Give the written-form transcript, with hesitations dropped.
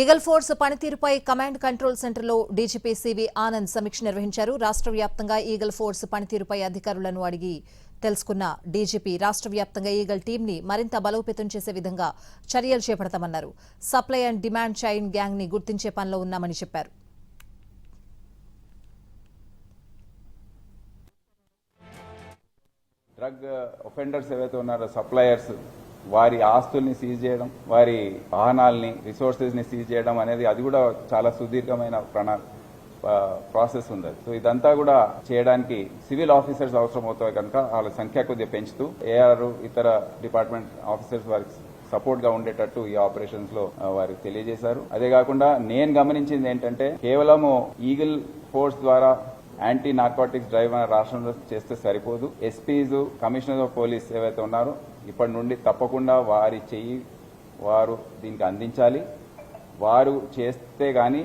Eagle force పనితీరుపై command control సెంటర్లో DGP CV Anand సమీక్ష నిర్వహించారు. రాష్ట్ర వ్యాప్తంగా ఈగల్ ఫోర్స్ పనితీరుపై అధికారులను అడిగి తెలుసుకున్న డీజీపీ రాష్ట్ర వ్యాప్తంగా ఈగల్ టీంని మరింత బలోపేతం చేసే విధంగా చర్యలు చేపడతామన్నారు. Supply and demand chain gang ని గుర్తించే పనిలో ఉన్నామని చెప్పారు. డ్రగ్ ఒఫెండర్స్ ఏవైతే ఉన్నారో సప్లయర్స్ వారి ఆస్తుల్ని సీజ్ చేయడం, వారి వాహనాల్ని రిసోర్సెస్ ని సీజ్ చేయడం అనేది అది కూడా చాలా సుదీర్ఘమైన ప్రాసెస్ ఉంది. సో ఇదంతా కూడా చేయడానికి సివిల్ ఆఫీసర్స్ అవసరం అవుతాయి కనుక వాళ్ళ సంఖ్య కొద్దిగా పెంచుతూ ఏఆర్ ఇతర డిపార్ట్మెంట్ ఆఫీసర్స్ వారికి సపోర్ట్ గా ఉండేటట్టు ఈ ఆపరేషన్స్ లో వారికి తెలియజేశారు. అదే కాకుండా నేను గమనించింది ఏంటంటే కేవలము ఈగిల్ ఫోర్స్ ద్వారా యాంటీ నార్కోటిక్స్ డ్రైవ్ అనే రాష్ట్రంలో చేస్తే సరిపోదు. ఎస్పీస్, కమిషనర్ ఆఫ్ పోలీస్ ఏవైతే ఉన్నారో ఇప్పటి నుండి తప్పకుండా వారి చెయ్యి వారు దీనికి అందించాలి. వారు చేస్తే గాని